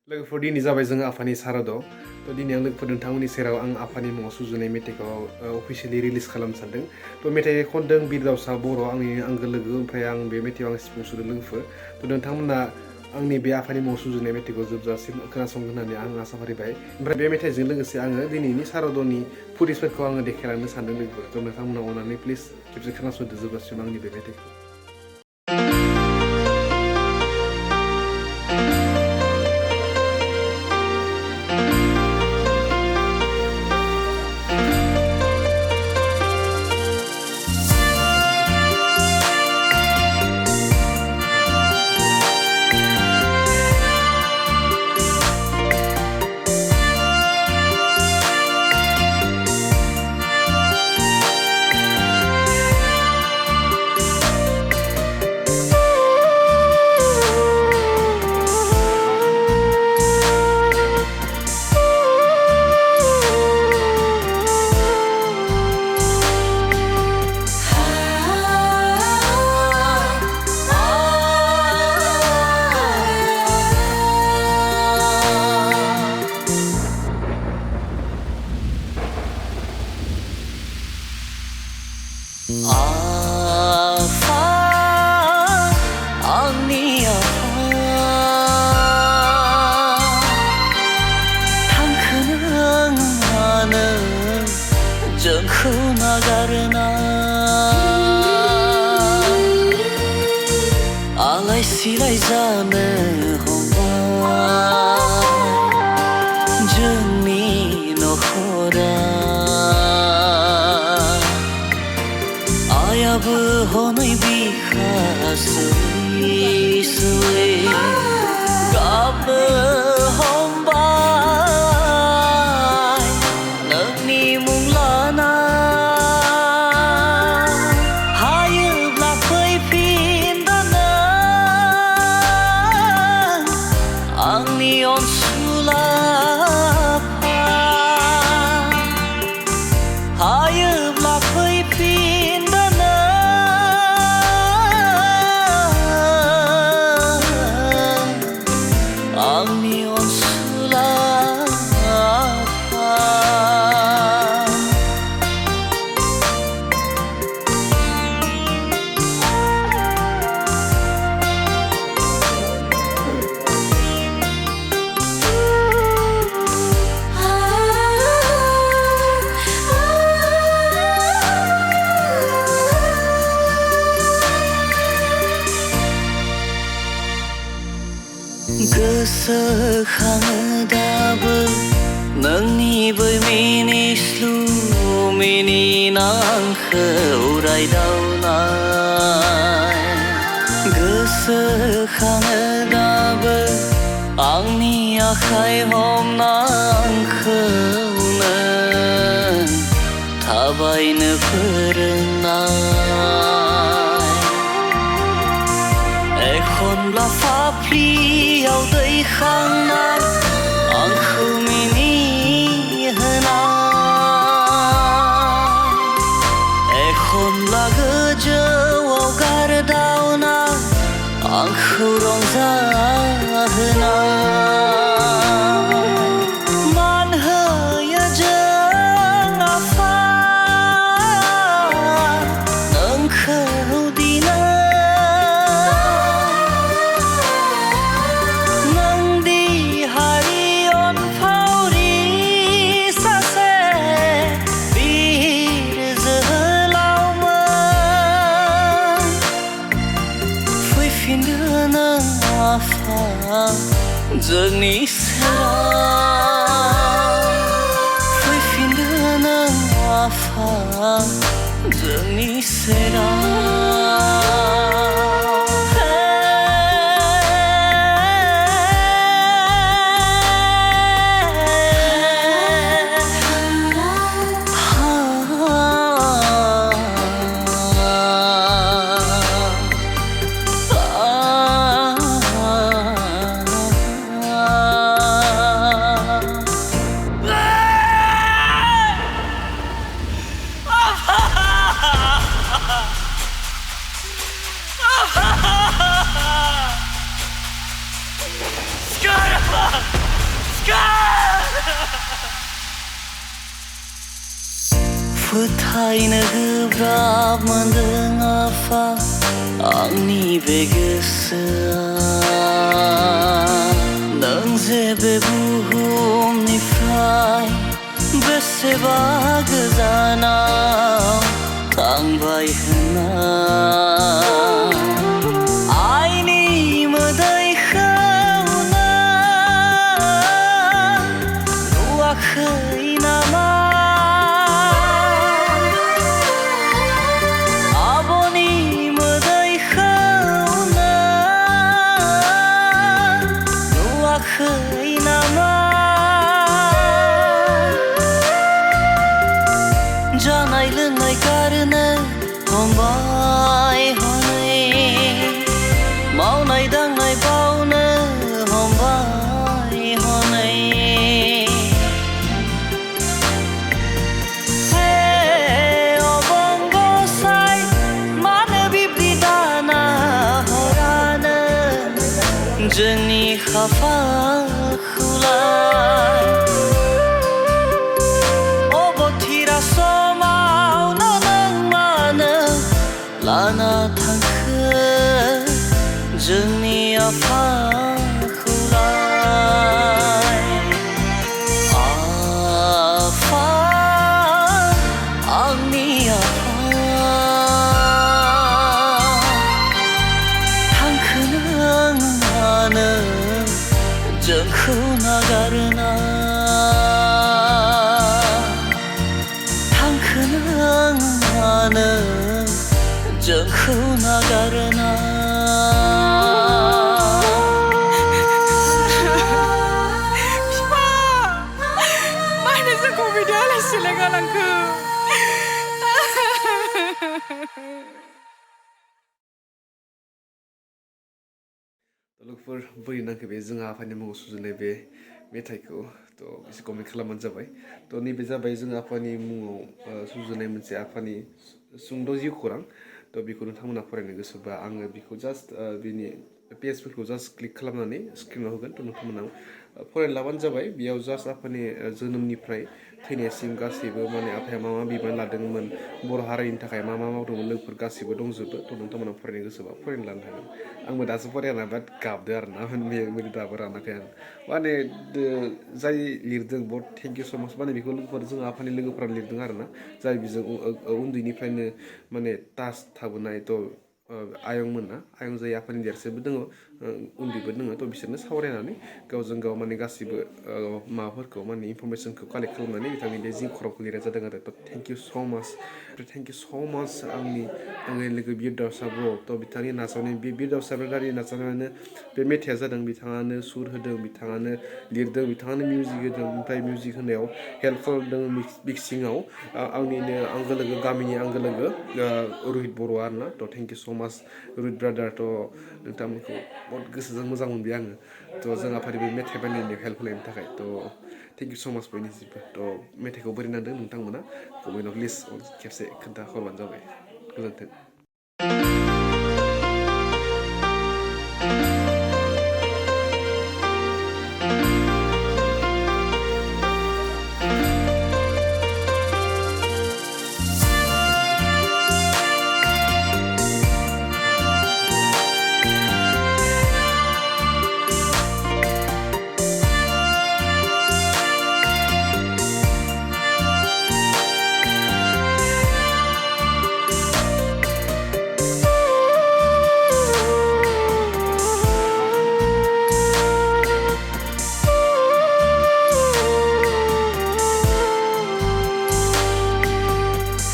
लोगोफोर दिनै जाबाय जों आफानि साराद' थ' दिनै आं लोगोफोर नोंथांमोननि सेराव आं आफानि मुङाव सुजुनाय मेथाइखौ अफिसियेलि रिलिज खालामनो सानदों थ' मेथाइ खनदों बिरदावसा बर' आंनि आंगो लोगो ओमफ्राय आं बे मेथाइआव आं सिफुं सुदों लोगोफोर थ' नोंथांमोना आंनि बे आफानि मुङाव सुजुनाय मेथाइखौ जोबजासिम खोनासंगोन होननानै आं आसा फारिबाय ओमफ्राय बे मेथाइजों लोगोसे आङो दिनैनि सारदनि फुरिसफोरखौ आङो देखायलांनो सानदों लोगोफोर थ' नोंथांमोना अननानै प्लिज खेबसे खोनासंदो जोबजासिम आंनि बे मेथाइखौ आफा आंनि आफा थांखोनो मानो जोंखौ नागारना आलाय सिलाय जानो हमबाय जोंनि नखरा आयाबो हनै बिखासै गाबनो हमबाय नोंनि मुं लाना हायोब्ला फैफिन दाना आंनि अनसुला हायोब्ला फैफिन आंनि अनसुला गोसोखाङो दाबो नोंनि बै मिनिस्लु मिनिनांखौ रायदावनाय गोसोखाङो दाबो आंनि आखाइ हमना आंखौनो थाबायनो फोरोंनाय एखनब्ला फाफ्लियाव दैखांनाय आंखौ मिनिहोनाय एखनब्ला गोजौआव गारदावना आंखौ रंजाहोनाय मान होयो जों आफा नोंखौ दिनै जोंनि सेराव फैफिनदो नों आफा जोंनि सेराव फोथायनो गोब्राब मोनदों आफा आंनि बे गोसोआ नों जे बे बुहुमनिफ्राय बेसेबा गोजानाव थांबाय होनना आइनि मोदैखौ नुवाखै नामा जानाय लोंनाय गारनो हमबाय हनै मावनाय दांनाय बावनो हमबाय हनै हे अबंगसाय मानो बिब्दि दाना हरानो जोंनि खाफालखौलाय लाना थांखो जोंनि आफाखौलाय आफा आंनि आफा थांखो नों मानो जोंखौ नागारना थांखो नों मानो जोंखौ नागारना बिमा मानो जोंखौ बिदि आलासिलाय गालांखो लोगोफोर बोरै नांखो बे जोंहा आफानि मुङाव सुजुनाय बे मेथाइखौ एसे कमेन्ट खालामबानो जाबाय नैबे जाबाय जों आफानि मुङाव सुजुनाय मोनसे आफानि सुंद' जिउ खौरां बेखौ नोंथांमोना फरायनो गोसोबा आङो बेखौ जास्ट बिनि पेजफोरखौ जास्ट क्लिक खालामनानै स्क्रिनाव होगोन नोंथांमोना फरायना लाबानो जाबाय बेयाव जास्ट आफानि जोनोमनिफ्राय थैनायसिम गासैबो माने आफाया मा मा बिबान लादोंमोन बर' हारिनि थाखाय मा मा मावदोंमोन लोगोफोर गासैबो दंजोबो नोंथांमोना फरायनो गोसोबा फरायनो लानो हागोन आंबो दासो फरायना बाट गाबदो आरो ना मेरे दाबो रानाखै आं माने जाय लिरदों बहुत थेंक इउ स' माच माने बेखौ लोगोफोर जों आफानि लोगोफोरा लिरदों आरो ना जाय बिजों उन्दैनिफ्रायनो माने टाच थाबोनाय आयंमोन ना आयं जाय आफानि देरसिनबो दङ उन्दैबो दङ बिसोरनो सावरायनानै गावजों गाव माने गासिबो माबाफोरखौ माने इनफरमेसनखौ कालेक्ट खालामनानै बिथांनि बे जिउ खौरांखौ लिरनाय जादों आरो थेंक इउ स' माच आंनि लोगो बिरदावसा बर' बिथांनि नाजावनाय बे बिरदावसा गारि नाजानायानो बे मेथाइआ जादों बिथाङानो सुर होदों बिथाङानो लिरदों बिथाङानो मिउजिक होदों ओमफ्राय मिउजिक होनायाव हेल्प खालामदों मिक्सिङाव आंनिनो आंगो लोगो गामिनि आंगो लोगो रहित बर'आ आरो ना थेंक इउ स' माच रहित ब्रादार नोंथांमोनखौ बहुत गोसोजों मोजां मोनबाय आङो जों आफानि बे मेथाइ बानायनायाव हेल्प होनायनि थाखाय थेंक इउ स' माच बयनिसिमबो मेथाइखौ बोरै नांदों नोंथांमोना कमेन्टआव प्लिज खेबसे खोन्थाहरबानो जाबाय गोजोन्थों